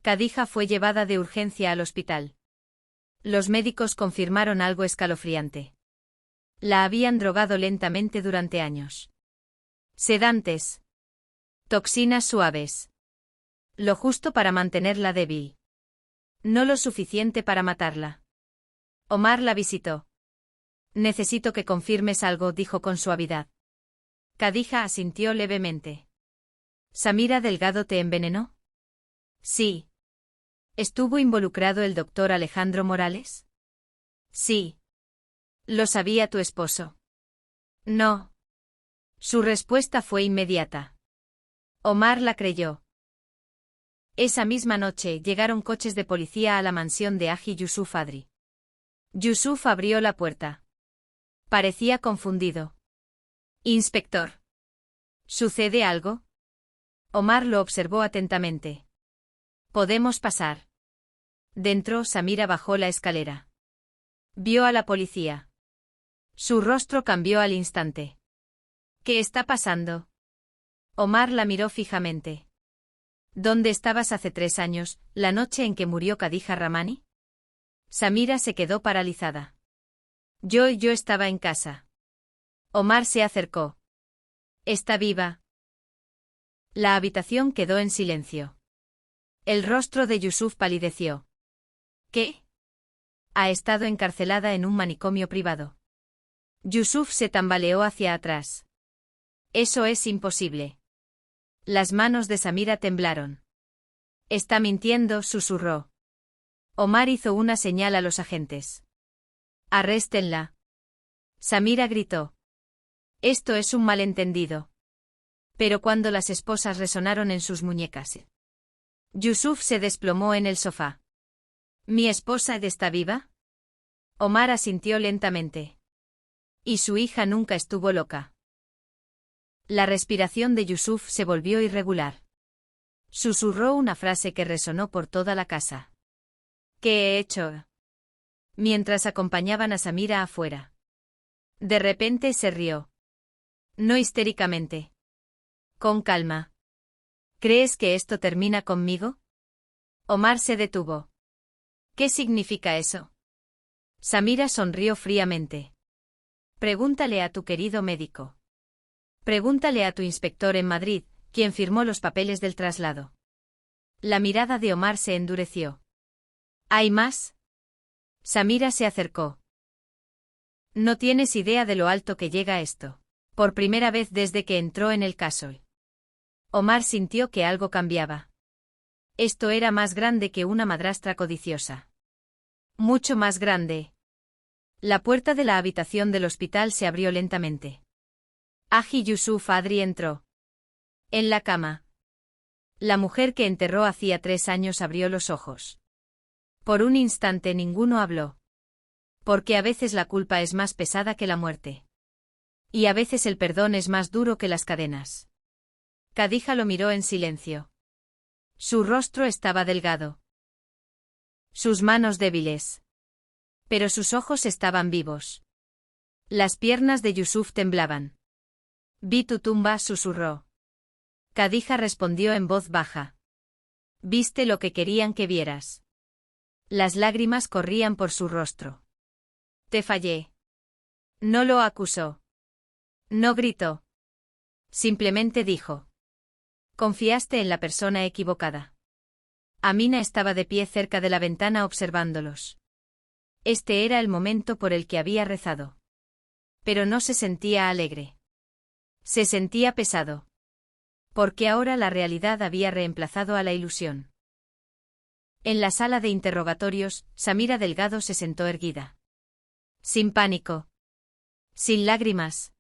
Khadija fue llevada de urgencia al hospital. Los médicos confirmaron algo escalofriante. La habían drogado lentamente durante años. Sedantes. Toxinas suaves. Lo justo para mantenerla débil. No lo suficiente para matarla. Omar la visitó. Necesito que confirmes algo, dijo con suavidad. Khadija asintió levemente. ¿Samira Delgado te envenenó? Sí. ¿Estuvo involucrado el doctor Alejandro Morales? Sí. ¿Lo sabía tu esposo? No. Su respuesta fue inmediata. Omar la creyó. Esa misma noche llegaron coches de policía a la mansión de Haji Yusuf Adri. Yusuf abrió la puerta. Parecía confundido. Inspector. ¿Sucede algo? Omar lo observó atentamente. Podemos pasar. Dentro, Samira bajó la escalera. Vio a la policía. Su rostro cambió al instante. ¿Qué está pasando? Omar la miró fijamente. ¿Dónde estabas hace 3 años, la noche en que murió Khadija Rahmani? Samira se quedó paralizada. Yo estaba en casa. Omar se acercó. ¿Está viva? La habitación quedó en silencio. El rostro de Yusuf palideció. ¿Qué? Ha estado encarcelada en un manicomio privado. Yusuf se tambaleó hacia atrás. Eso es imposible. Las manos de Samira temblaron. Está mintiendo, susurró. Omar hizo una señal a los agentes. Arréstenla. Samira gritó. Esto es un malentendido. Pero cuando las esposas resonaron en sus muñecas. Yusuf se desplomó en el sofá. ¿Mi esposa está viva? Omar asintió lentamente. Y su hija nunca estuvo loca. La respiración de Yusuf se volvió irregular. Susurró una frase que resonó por toda la casa. ¿Qué he hecho? Mientras acompañaban a Samira afuera. De repente se rió. No histéricamente. Con calma. ¿Crees que esto termina conmigo? Omar se detuvo. ¿Qué significa eso? Samira sonrió fríamente. Pregúntale a tu querido médico. Pregúntale a tu inspector en Madrid, quien firmó los papeles del traslado. La mirada de Omar se endureció. ¿Hay más? Samira se acercó. No tienes idea de lo alto que llega esto. Por primera vez desde que entró en el caso. Omar sintió que algo cambiaba. Esto era más grande que una madrastra codiciosa. Mucho más grande. La puerta de la habitación del hospital se abrió lentamente. Haji Yusuf Adri entró. En la cama. La mujer que enterró hacía 3 años abrió los ojos. Por un instante ninguno habló. Porque a veces la culpa es más pesada que la muerte. Y a veces el perdón es más duro que las cadenas. Khadija lo miró en silencio. Su rostro estaba delgado. Sus manos débiles. Pero sus ojos estaban vivos. Las piernas de Yusuf temblaban. Vi tu tumba, susurró. Khadija respondió en voz baja. Viste lo que querían que vieras. Las lágrimas corrían por su rostro. Te fallé. No lo acusó. No gritó. Simplemente dijo. Confiaste en la persona equivocada. Amina estaba de pie cerca de la ventana observándolos. Este era el momento por el que había rezado. Pero no se sentía alegre. Se sentía pesado. Porque ahora la realidad había reemplazado a la ilusión. En la sala de interrogatorios, Samira Delgado se sentó erguida. Sin pánico. Sin lágrimas.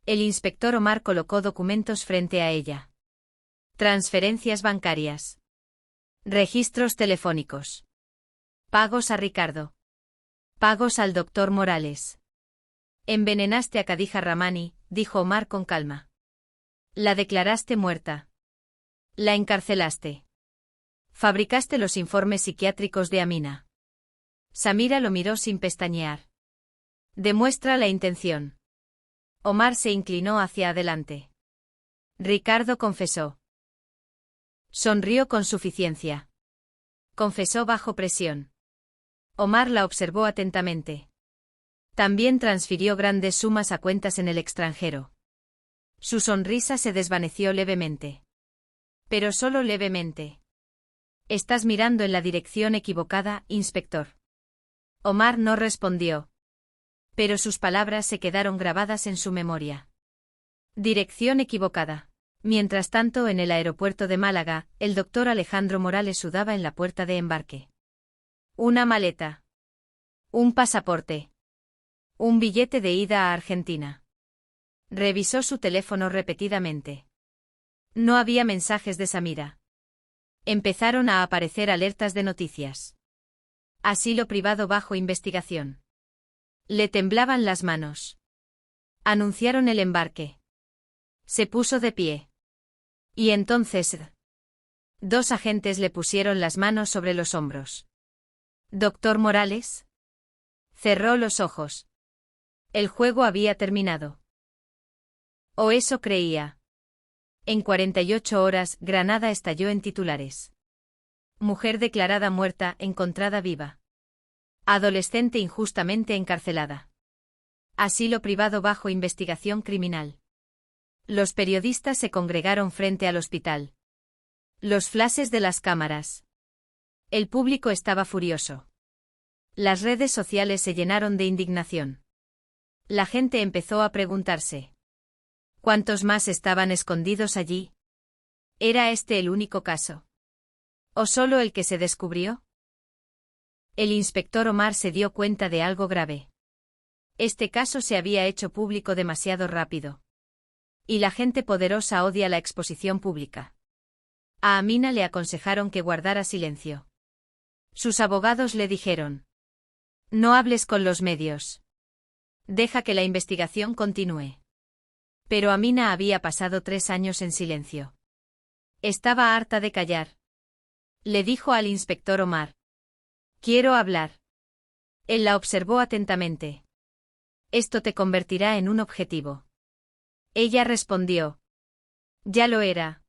El inspector Omar colocó documentos frente a ella. Transferencias bancarias. Registros telefónicos. Pagos a Ricardo. Pagos al doctor Morales. Envenenaste a Khadija Rahmani, dijo Omar con calma. La declaraste muerta. La encarcelaste. Fabricaste los informes psiquiátricos de Amina. Samira lo miró sin pestañear. Demuestra la intención. Omar se inclinó hacia adelante. Ricardo confesó. Sonrió con suficiencia. confesó bajo presión. Omar la observó atentamente. También transfirió grandes sumas a cuentas en el extranjero. Su sonrisa se desvaneció levemente. Pero solo levemente. Estás mirando en la dirección equivocada, inspector. Omar no respondió. Pero sus palabras se quedaron grabadas en su memoria. Dirección equivocada. Mientras tanto, en el aeropuerto de Málaga, el doctor Alejandro Morales sudaba en la puerta de embarque. Una maleta. Un pasaporte. Un billete de ida a Argentina. Revisó su teléfono repetidamente. No había mensajes de Samira. Empezaron a aparecer alertas de noticias. Asilo privado bajo investigación. Le temblaban las manos. Anunciaron el embarque. Se puso de pie. Y entonces, dos agentes le pusieron las manos sobre los hombros. ¿Doctor Morales? Cerró los ojos. El juego había terminado. O eso creía. En 48 horas, Granada estalló en titulares. Mujer declarada muerta, encontrada viva. Adolescente injustamente encarcelada. Asilo privado bajo investigación criminal. Los periodistas se congregaron frente al hospital. Los flashes de las cámaras. El público estaba furioso. Las redes sociales se llenaron de indignación. La gente empezó a preguntarse. ¿Cuántos más estaban escondidos allí? ¿Era este el único caso? ¿O solo el que se descubrió? El inspector Omar se dio cuenta de algo grave. Este caso se había hecho público demasiado rápido. Y la gente poderosa odia la exposición pública. A Amina le aconsejaron que guardara silencio. Sus abogados le dijeron: no hables con los medios. Deja que la investigación continúe. Pero Amina había pasado 3 años en silencio. Estaba harta de callar. Le dijo al inspector Omar: quiero hablar. Él la observó atentamente. Esto te convertirá en un objetivo. Ella respondió: ya lo era.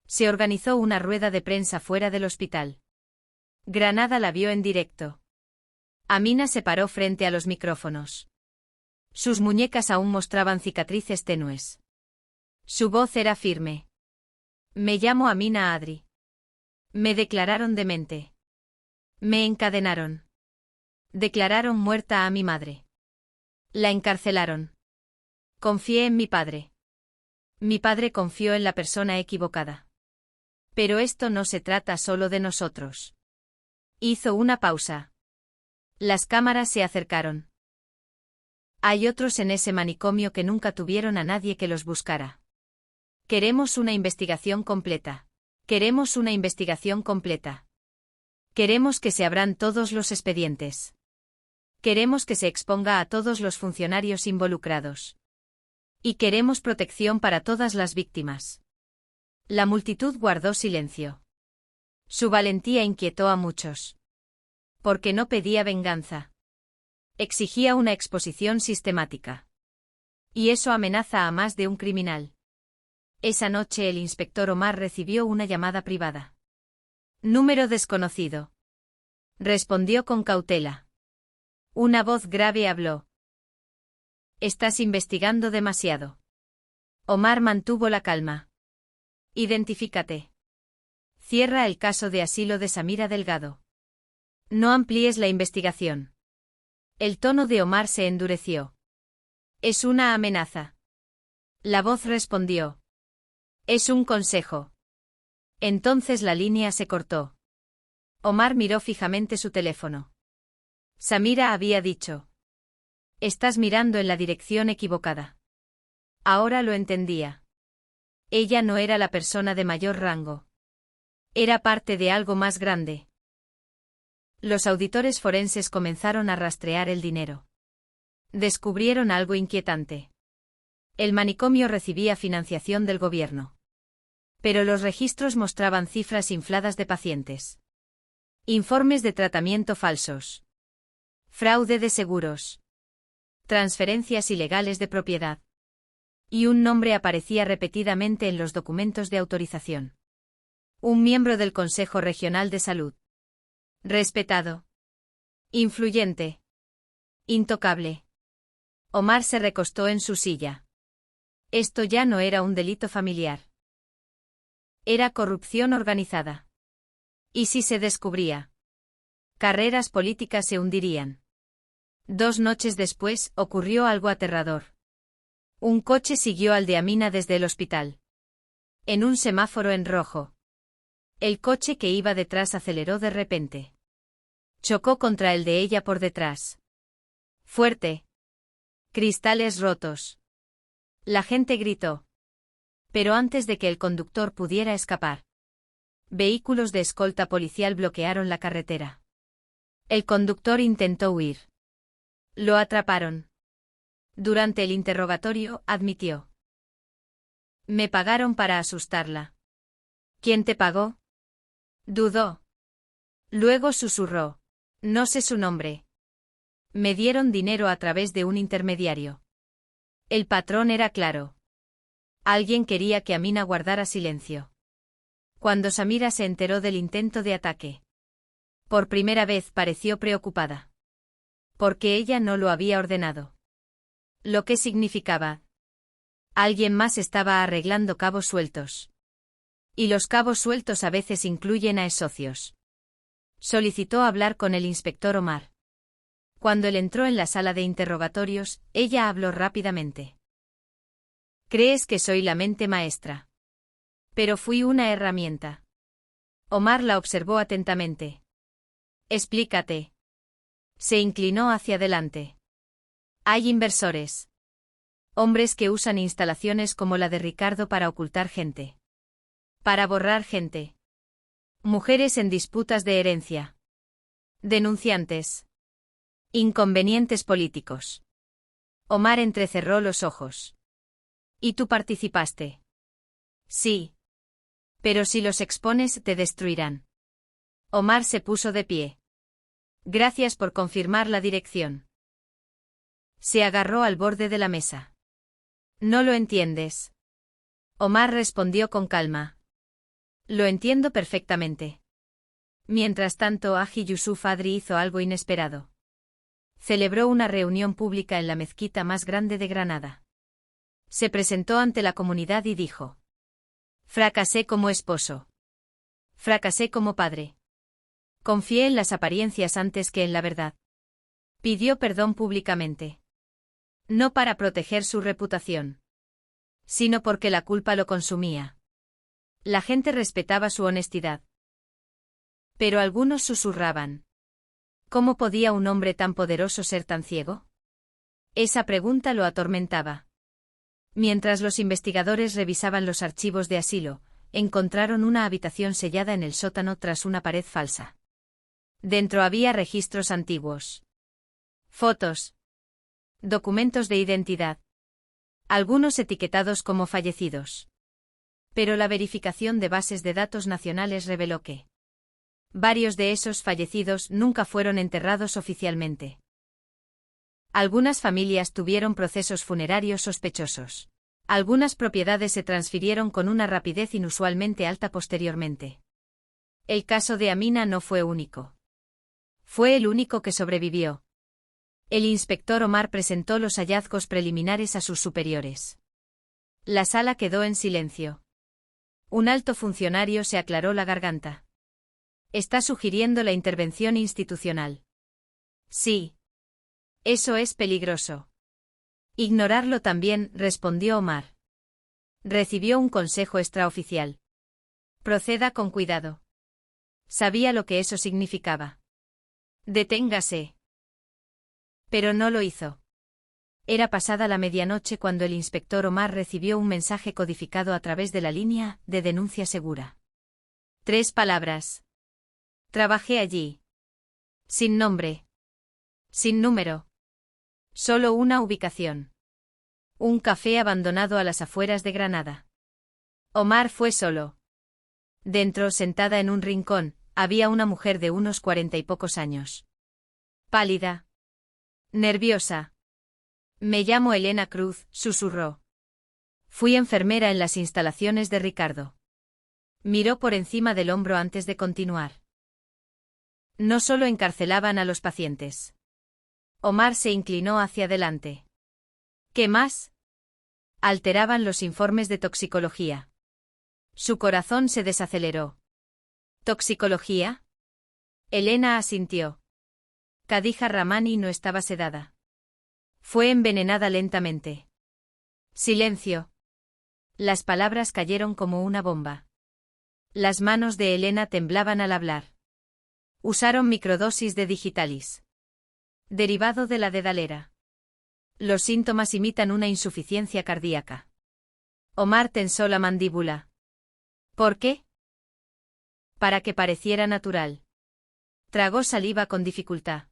Se organizó una rueda de prensa fuera del hospital. Granada la vio en directo. Amina se paró frente a los micrófonos. Sus muñecas aún mostraban cicatrices tenues. Su voz era firme. Me llamo Amina Adri. Me declararon demente. Me encadenaron. Declararon muerta a mi madre. La encarcelaron. Confié en mi padre. Mi padre confió en la persona equivocada. Pero esto no se trata solo de nosotros. Hizo una pausa. Las cámaras se acercaron. Hay otros en ese manicomio que nunca tuvieron a nadie que los buscara. Queremos una investigación completa. Queremos una investigación completa. Queremos que se abran todos los expedientes. Queremos que se exponga a todos los funcionarios involucrados. Y queremos protección para todas las víctimas. La multitud guardó silencio. Su valentía inquietó a muchos. Porque no pedía venganza. Exigía una exposición sistemática. Y eso amenaza a más de un criminal. Esa noche el inspector Omar recibió una llamada privada. Número desconocido. Respondió con cautela. Una voz grave habló. Estás investigando demasiado. Omar mantuvo la calma. Identifícate. Cierra el caso de asilo de Samira Delgado. No amplíes la investigación. El tono de Omar se endureció. Es una amenaza. La voz respondió. Es un consejo. Entonces la línea se cortó. Omar miró fijamente su teléfono. Samira había dicho. Estás mirando en la dirección equivocada. Ahora lo entendía. Ella no era la persona de mayor rango. Era parte de algo más grande. Los auditores forenses comenzaron a rastrear el dinero. Descubrieron algo inquietante. El manicomio recibía financiación del gobierno. Pero los registros mostraban cifras infladas de pacientes. Informes de tratamiento falsos. Fraude de seguros. Transferencias ilegales de propiedad. Y un nombre aparecía repetidamente en los documentos de autorización. Un miembro del Consejo Regional de Salud. Respetado. Influyente. Intocable. Omar se recostó en su silla. Esto ya no era un delito familiar. Era corrupción organizada. ¿Y si se descubría? Carreras políticas se hundirían. 2 noches después, ocurrió algo aterrador. Un coche siguió al de Amina desde el hospital. En un semáforo en rojo. El coche que iba detrás aceleró de repente. Chocó contra el de ella por detrás. Fuerte. Cristales rotos. La gente gritó. Pero antes de que el conductor pudiera escapar, vehículos de escolta policial bloquearon la carretera. El conductor intentó huir. Lo atraparon. Durante el interrogatorio, admitió. Me pagaron para asustarla. ¿Quién te pagó? Dudó. Luego susurró. No sé su nombre. Me dieron dinero a través de un intermediario. El patrón era claro. Alguien quería que Amina guardara silencio. Cuando Samira se enteró del intento de ataque, por primera vez pareció preocupada. Porque ella no lo había ordenado. Lo que significaba. Alguien más estaba arreglando cabos sueltos. Y los cabos sueltos a veces incluyen a socios. Solicitó hablar con el inspector Omar. Cuando él entró en la sala de interrogatorios, ella habló rápidamente. ¿Crees que soy la mente maestra? Pero fui una herramienta. Omar la observó atentamente. Explícate. Se inclinó hacia adelante. Hay inversores. Hombres que usan instalaciones como la de Ricardo para ocultar gente. Para borrar gente. Mujeres en disputas de herencia. Denunciantes. Inconvenientes políticos. Omar entrecerró los ojos. ¿Y tú participaste? Sí. Pero si los expones te destruirán. Omar se puso de pie. Gracias por confirmar la dirección. Se agarró al borde de la mesa. No lo entiendes. Omar respondió con calma. Lo entiendo perfectamente. Mientras tanto, Haji Yusuf Adri hizo algo inesperado. Celebró una reunión pública en la mezquita más grande de Granada. Se presentó ante la comunidad y dijo: fracasé como esposo. Fracasé como padre. Confié en las apariencias antes que en la verdad. Pidió perdón públicamente. No para proteger su reputación, sino porque la culpa lo consumía. La gente respetaba su honestidad. Pero algunos susurraban. ¿Cómo podía un hombre tan poderoso ser tan ciego? Esa pregunta lo atormentaba. Mientras los investigadores revisaban los archivos de asilo, encontraron una habitación sellada en el sótano tras una pared falsa. Dentro había registros antiguos. Fotos. Documentos de identidad. Algunos etiquetados como fallecidos. Pero la verificación de bases de datos nacionales reveló que varios de esos fallecidos nunca fueron enterrados oficialmente. Algunas familias tuvieron procesos funerarios sospechosos. Algunas propiedades se transfirieron con una rapidez inusualmente alta posteriormente. El caso de Amina no fue único. Fue el único que sobrevivió. El inspector Omar presentó los hallazgos preliminares a sus superiores. La sala quedó en silencio. Un alto funcionario se aclaró la garganta. Está sugiriendo la intervención institucional. Sí. Eso es peligroso. Ignorarlo también, respondió Omar. Recibió un consejo extraoficial. Proceda con cuidado. Sabía lo que eso significaba. Deténgase. Pero no lo hizo. Era pasada la medianoche cuando el inspector Omar recibió un mensaje codificado a través de la línea de denuncia segura. 3 palabras. Trabajé allí. Sin nombre. Sin número. Solo una ubicación. Un café abandonado a las afueras de Granada. Omar fue solo. Dentro, sentada en un rincón, había una mujer de unos 40 y pocos años. Pálida. Nerviosa. Me llamo Elena Cruz, susurró. Fui enfermera en las instalaciones de Ricardo. Miró por encima del hombro antes de continuar. No solo encarcelaban a los pacientes. Omar se inclinó hacia adelante. ¿Qué más? Alteraban los informes de toxicología. Su corazón se desaceleró. ¿Toxicología? Elena asintió. Khadija Rahmani no estaba sedada. Fue envenenada lentamente. Silencio. Las palabras cayeron como una bomba. Las manos de Elena temblaban al hablar. Usaron microdosis de digitalis. Derivado de la dedalera. Los síntomas imitan una insuficiencia cardíaca. Omar tensó la mandíbula. ¿Por qué? Para que pareciera natural. Tragó saliva con dificultad.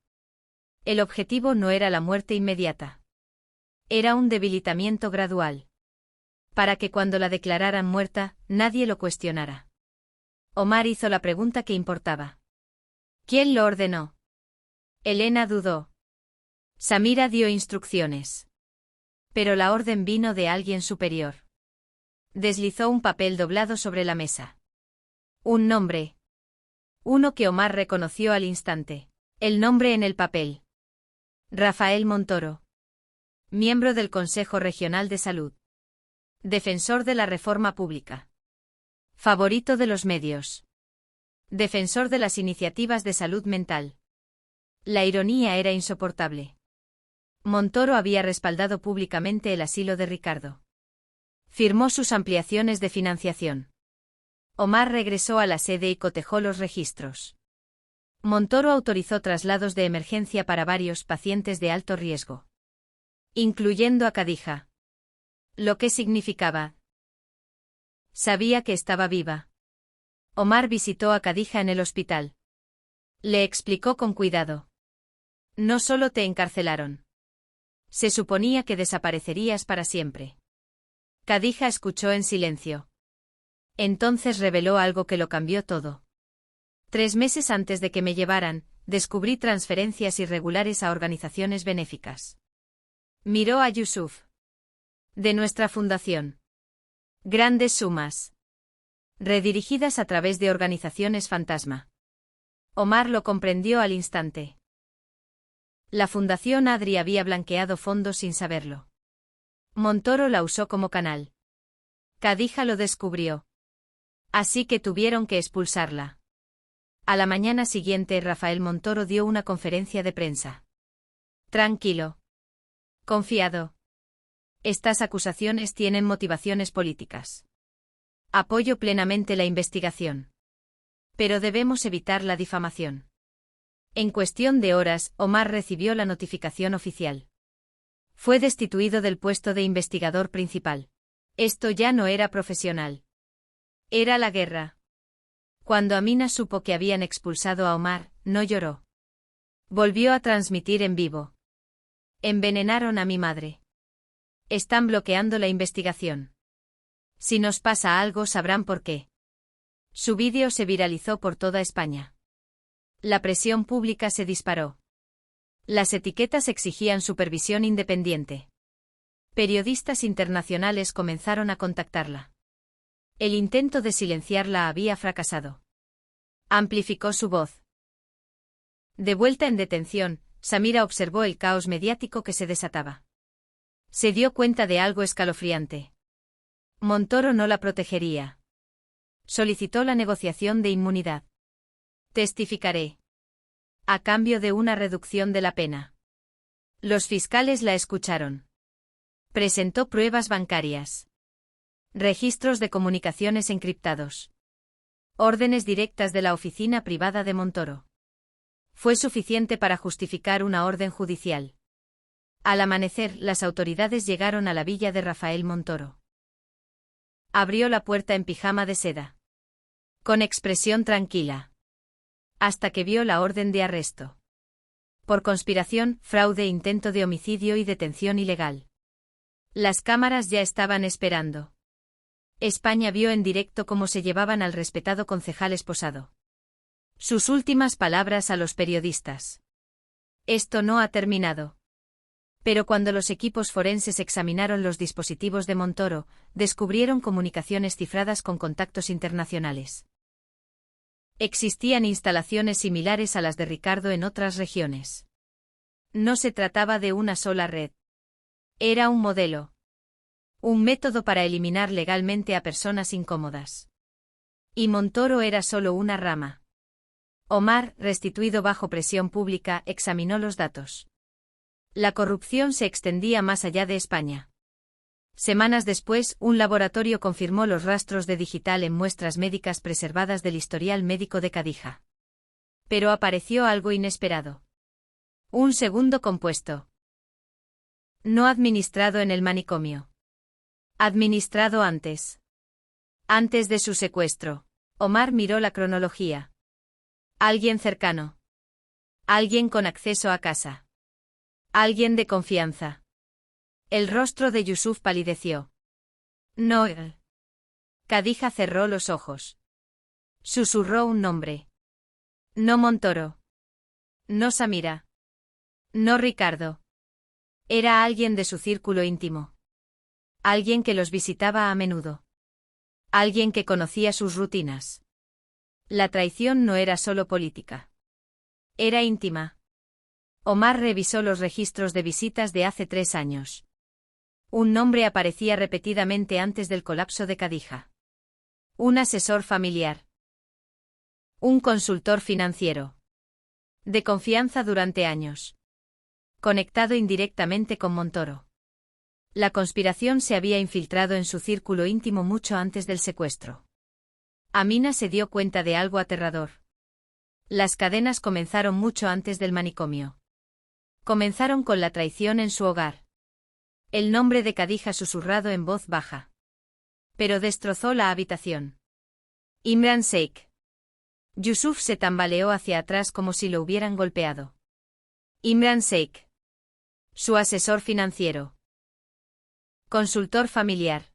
El objetivo no era la muerte inmediata. Era un debilitamiento gradual. Para que cuando la declararan muerta, nadie lo cuestionara. Omar hizo la pregunta que importaba. ¿Quién lo ordenó? Elena dudó. Samira dio instrucciones. Pero la orden vino de alguien superior. Deslizó un papel doblado sobre la mesa. Un nombre. Uno que Omar reconoció al instante. El nombre en el papel. Rafael Montoro. Miembro del Consejo Regional de Salud. Defensor de la reforma pública. Favorito de los medios. Defensor de las iniciativas de salud mental. La ironía era insoportable. Montoro había respaldado públicamente el asilo de Ricardo. Firmó sus ampliaciones de financiación. Omar regresó a la sede y cotejó los registros. Montoro autorizó traslados de emergencia para varios pacientes de alto riesgo. Incluyendo a Khadija. ¿Lo que significaba? Sabía que estaba viva. Omar visitó a Khadija en el hospital. Le explicó con cuidado. No solo te encarcelaron. Se suponía que desaparecerías para siempre. Khadija escuchó en silencio. Entonces reveló algo que lo cambió todo. 3 meses antes de que me llevaran, descubrí transferencias irregulares a organizaciones benéficas. Miró a Yusuf. De nuestra fundación. Grandes sumas. Redirigidas a través de organizaciones fantasma. Omar lo comprendió al instante. La Fundación Adri había blanqueado fondos sin saberlo. Montoro la usó como canal. Khadija lo descubrió. Así que tuvieron que expulsarla. A la mañana siguiente Rafael Montoro dio una conferencia de prensa. Tranquilo. Confiado. Estas acusaciones tienen motivaciones políticas. Apoyo plenamente la investigación. Pero debemos evitar la difamación. En cuestión de horas, Omar recibió la notificación oficial. Fue destituido del puesto de investigador principal. Esto ya no era profesional. Era la guerra. Cuando Amina supo que habían expulsado a Omar, no lloró. Volvió a transmitir en vivo. Envenenaron a mi madre. Están bloqueando la investigación. Si nos pasa algo sabrán por qué. Su vídeo se viralizó por toda España. La presión pública se disparó. Las etiquetas exigían supervisión independiente. Periodistas internacionales comenzaron a contactarla. El intento de silenciarla había fracasado. Amplificó su voz. De vuelta en detención, Samira observó el caos mediático que se desataba. Se dio cuenta de algo escalofriante. Montoro no la protegería. Solicitó la negociación de inmunidad. Testificaré. A cambio de una reducción de la pena. Los fiscales la escucharon. Presentó pruebas bancarias. Registros de comunicaciones encriptados. Órdenes directas de la oficina privada de Montoro. Fue suficiente para justificar una orden judicial. Al amanecer, las autoridades llegaron a la villa de Rafael Montoro. Abrió la puerta en pijama de seda. Con expresión tranquila. Hasta que vio la orden de arresto. Por conspiración, fraude, intento de homicidio y detención ilegal. Las cámaras ya estaban esperando. España vio en directo cómo se llevaban al respetado concejal esposado. Sus últimas palabras a los periodistas. Esto no ha terminado. Pero cuando los equipos forenses examinaron los dispositivos de Montoro, descubrieron comunicaciones cifradas con contactos internacionales. Existían instalaciones similares a las de Ricardo en otras regiones. No se trataba de una sola red. Era un modelo. Un método para eliminar legalmente a personas incómodas. Y Montoro era solo una rama. Omar, restituido bajo presión pública, examinó los datos. La corrupción se extendía más allá de España. Semanas después, un laboratorio confirmó los rastros de digital en muestras médicas preservadas del historial médico de Cadija. Pero apareció algo inesperado. Un segundo compuesto. No administrado en el manicomio. Administrado antes. Antes de su secuestro. Omar miró la cronología. Alguien cercano. Alguien con acceso a casa. Alguien de confianza. El rostro de Yusuf palideció. No. Cadija cerró los ojos. Susurró un nombre. No Montoro. No Samira. No Ricardo. Era alguien de su círculo íntimo. Alguien que los visitaba a menudo. Alguien que conocía sus rutinas. La traición no era solo política. Era íntima. Omar revisó los registros de visitas de hace 3 años. Un nombre aparecía repetidamente antes del colapso de Cadija. Un asesor familiar. Un consultor financiero. De confianza durante años. Conectado indirectamente con Montoro. La conspiración se había infiltrado en su círculo íntimo mucho antes del secuestro. Amina se dio cuenta de algo aterrador. Las cadenas comenzaron mucho antes del manicomio. Comenzaron con la traición en su hogar. El nombre de Cadija susurrado en voz baja. Pero destrozó la habitación. Imran Sheikh. Yusuf se tambaleó hacia atrás como si lo hubieran golpeado. Imran Sheikh. Su asesor financiero. Consultor familiar.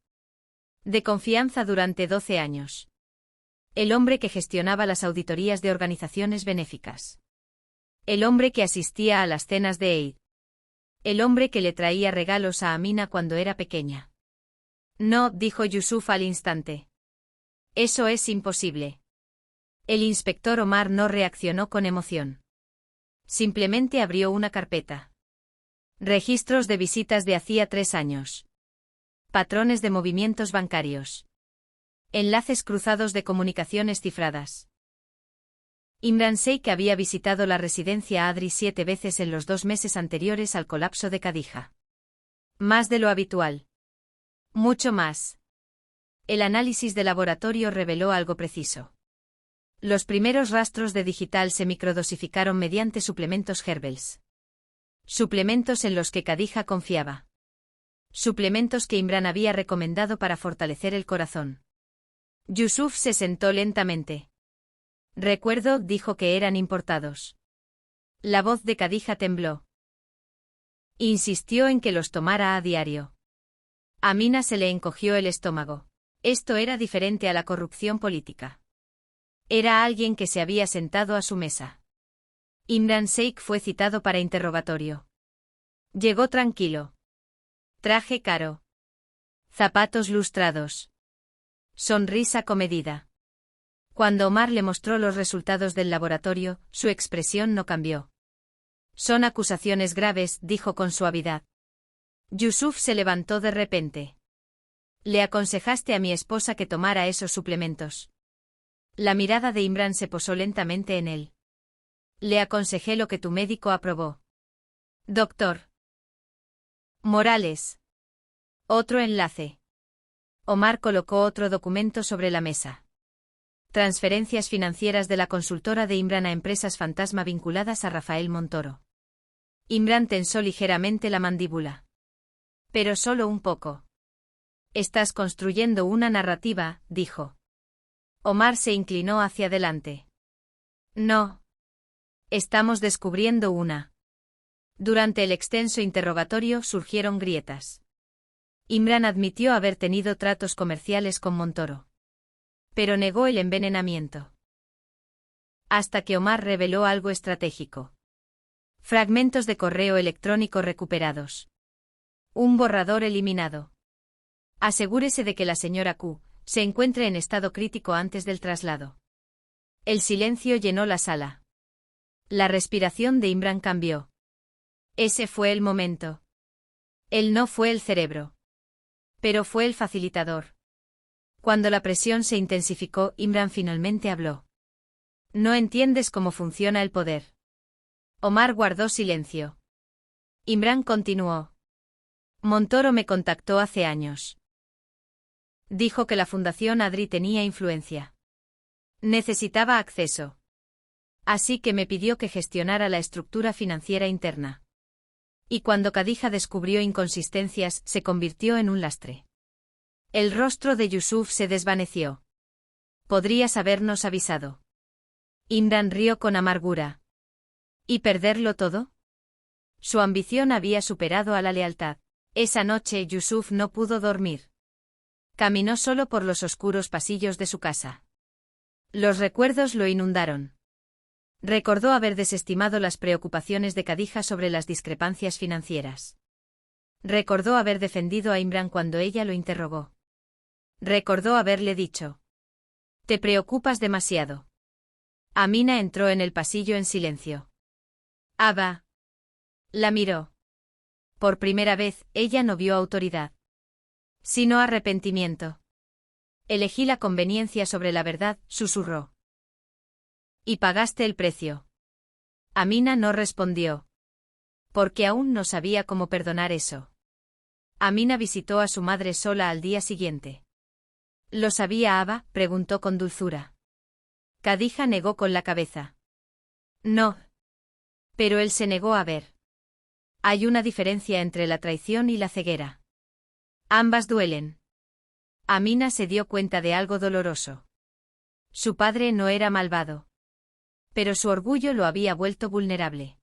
De confianza durante 12 años. El hombre que gestionaba las auditorías de organizaciones benéficas. El hombre que asistía a las cenas de Eid. El hombre que le traía regalos a Amina cuando era pequeña. No, dijo Yusuf al instante. Eso es imposible. El inspector Omar no reaccionó con emoción. Simplemente abrió una carpeta. Registros de visitas de hacía 3 años. Patrones de movimientos bancarios. Enlaces cruzados de comunicaciones cifradas. Imran Sheikh había visitado la residencia Adri 7 veces en los 2 meses anteriores al colapso de Cadija. Más de lo habitual. Mucho más. El análisis de laboratorio reveló algo preciso. Los primeros rastros de digital se microdosificaron mediante suplementos Herbels. Suplementos en los que Cadija confiaba. Suplementos que Imran había recomendado para fortalecer el corazón. Yusuf se sentó lentamente. Recuerdo, dijo que eran importados. La voz de Cadija tembló. Insistió en que los tomara a diario. A Mina se le encogió el estómago. Esto era diferente a la corrupción política. Era alguien que se había sentado a su mesa. Imran Sheikh fue citado para interrogatorio. Llegó tranquilo. Traje caro. Zapatos lustrados. Sonrisa comedida. Cuando Omar le mostró los resultados del laboratorio, su expresión no cambió. Son acusaciones graves, dijo con suavidad. Yusuf se levantó de repente. Le aconsejaste a mi esposa que tomara esos suplementos. La mirada de Imran se posó lentamente en él. Le aconsejé lo que tu médico aprobó. Doctor Morales. Otro enlace. Omar colocó otro documento sobre la mesa. Transferencias financieras de la consultora de Imran a empresas fantasma vinculadas a Rafael Montoro. Imran tensó ligeramente la mandíbula. Pero solo un poco. Estás construyendo una narrativa, dijo. Omar se inclinó hacia adelante. No. Estamos descubriendo una. Durante el extenso interrogatorio surgieron grietas. Imran admitió haber tenido tratos comerciales con Montoro. Pero negó el envenenamiento. Hasta que Omar reveló algo estratégico. Fragmentos de correo electrónico recuperados. Un borrador eliminado. Asegúrese de que la señora Q se encuentre en estado crítico antes del traslado. El silencio llenó la sala. La respiración de Imran cambió. Ese fue el momento. Él no fue el cerebro. Pero fue el facilitador. Cuando la presión se intensificó, Imran finalmente habló. No entiendes cómo funciona el poder. Omar guardó silencio. Imran continuó. Montoro me contactó hace años. Dijo que la Fundación Adri tenía influencia. Necesitaba acceso. Así que me pidió que gestionara la estructura financiera interna. Y cuando Khadija descubrió inconsistencias, se convirtió en un lastre. El rostro de Yusuf se desvaneció. Podrías habernos avisado. Imran rió con amargura. ¿Y perderlo todo? Su ambición había superado a la lealtad. Esa noche Yusuf no pudo dormir. Caminó solo por los oscuros pasillos de su casa. Los recuerdos lo inundaron. Recordó haber desestimado las preocupaciones de Khadija sobre las discrepancias financieras. Recordó haber defendido a Imran cuando ella lo interrogó. Recordó haberle dicho: «Te preocupas demasiado». Amina entró en el pasillo en silencio. Aba. La miró. Por primera vez, ella no vio autoridad, sino arrepentimiento. Elegí la conveniencia sobre la verdad, susurró. Y pagaste el precio. Amina no respondió. Porque aún no sabía cómo perdonar eso. Amina visitó a su madre sola al día siguiente. ¿Lo sabía Aba?, preguntó con dulzura. Khadija negó con la cabeza. No. Pero él se negó a ver. Hay una diferencia entre la traición y la ceguera. Ambas duelen. Amina se dio cuenta de algo doloroso. Su padre no era malvado. Pero su orgullo lo había vuelto vulnerable.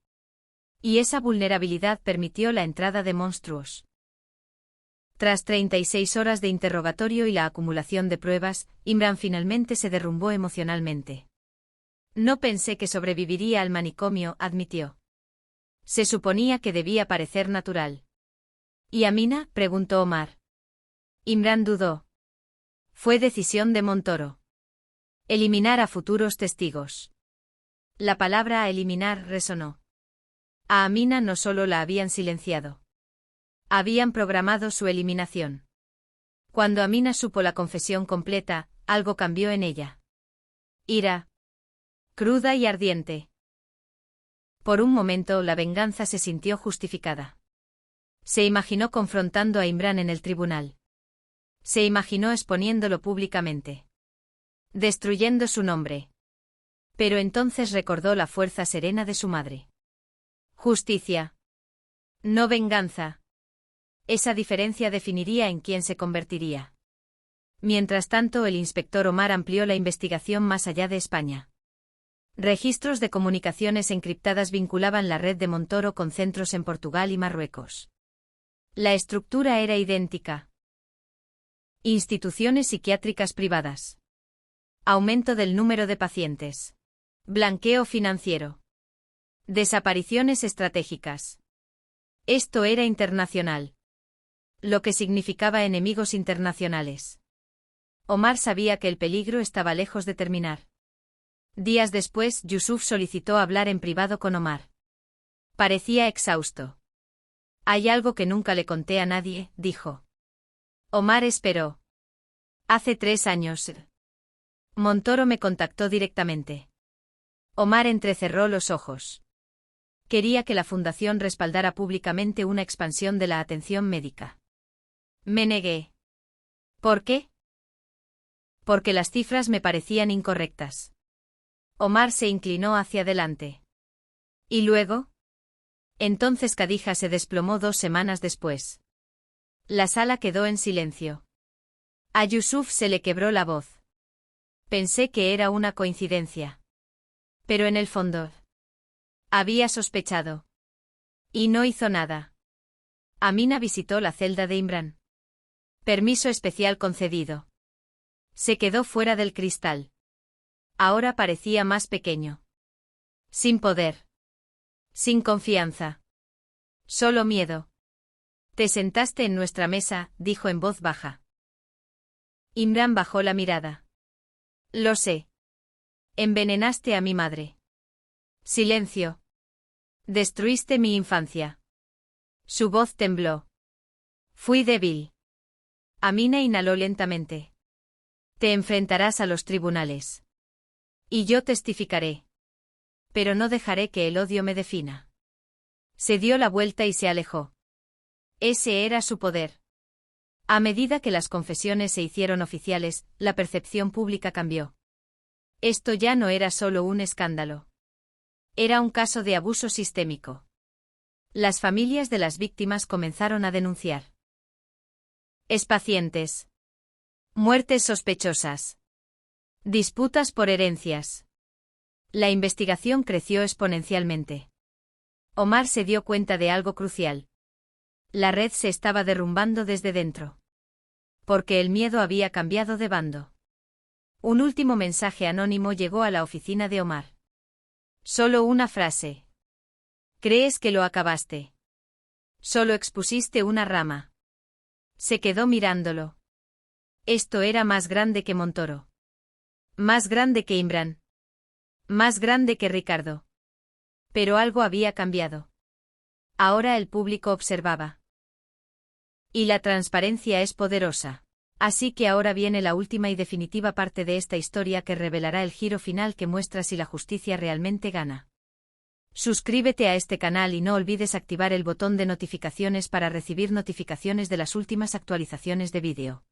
Y esa vulnerabilidad permitió la entrada de monstruos. Tras 36 horas de interrogatorio y la acumulación de pruebas, Imran finalmente se derrumbó emocionalmente. No pensé que sobreviviría al manicomio, admitió. Se suponía que debía parecer natural. ¿Y Amina?, preguntó Omar. Imran dudó. Fue decisión de Montoro. Eliminar a futuros testigos. La palabra eliminar resonó. A Amina no solo la habían silenciado. Habían programado su eliminación. Cuando Amina supo la confesión completa, algo cambió en ella. Ira. Cruda y ardiente. Por un momento la venganza se sintió justificada. Se imaginó confrontando a Imran en el tribunal. Se imaginó exponiéndolo públicamente. Destruyendo su nombre. Pero entonces recordó la fuerza serena de su madre. Justicia. No venganza. Esa diferencia definiría en quién se convertiría. Mientras tanto, el inspector Omar amplió la investigación más allá de España. Registros de comunicaciones encriptadas vinculaban la red de Montoro con centros en Portugal y Marruecos. La estructura era idéntica. Instituciones psiquiátricas privadas. Aumento del número de pacientes. Blanqueo financiero. Desapariciones estratégicas. Esto era internacional. Lo que significaba enemigos internacionales. Omar sabía que el peligro estaba lejos de terminar. Días después, Yusuf solicitó hablar en privado con Omar. Parecía exhausto. Hay algo que nunca le conté a nadie, dijo. Omar esperó. Hace 3 años. Montoro me contactó directamente. Omar entrecerró los ojos. Quería que la fundación respaldara públicamente una expansión de la atención médica. Me negué. ¿Por qué? Porque las cifras me parecían incorrectas. Omar se inclinó hacia adelante. ¿Y luego? Entonces Khadija se desplomó 2 semanas después. La sala quedó en silencio. A Yusuf se le quebró la voz. Pensé que era una coincidencia. Pero en el fondo. Había sospechado. Y no hizo nada. Amina visitó la celda de Imran. Permiso especial concedido. Se quedó fuera del cristal. Ahora parecía más pequeño. Sin poder. Sin confianza. Solo miedo. Te sentaste en nuestra mesa, dijo en voz baja. Imran bajó la mirada. Lo sé. Envenenaste a mi madre. Silencio. Destruiste mi infancia. Su voz tembló. Fui débil. Amina inhaló lentamente. Te enfrentarás a los tribunales. Y yo testificaré. Pero no dejaré que el odio me defina. Se dio la vuelta y se alejó. Ese era su poder. A medida que las confesiones se hicieron oficiales, la percepción pública cambió. Esto ya no era solo un escándalo. Era un caso de abuso sistémico. Las familias de las víctimas comenzaron a denunciar. Expacientes. Muertes sospechosas. Disputas por herencias. La investigación creció exponencialmente. Omar se dio cuenta de algo crucial. La red se estaba derrumbando desde dentro. Porque el miedo había cambiado de bando. Un último mensaje anónimo llegó a la oficina de Omar. Solo una frase. ¿Crees que lo acabaste? Solo expusiste una rama. Se quedó mirándolo. Esto era más grande que Montoro. Más grande que Imran. Más grande que Ricardo. Pero algo había cambiado. Ahora el público observaba. Y la transparencia es poderosa. Así que ahora viene la última y definitiva parte de esta historia que revelará el giro final que muestra si la justicia realmente gana. Suscríbete a este canal y no olvides activar el botón de notificaciones para recibir notificaciones de las últimas actualizaciones de vídeo.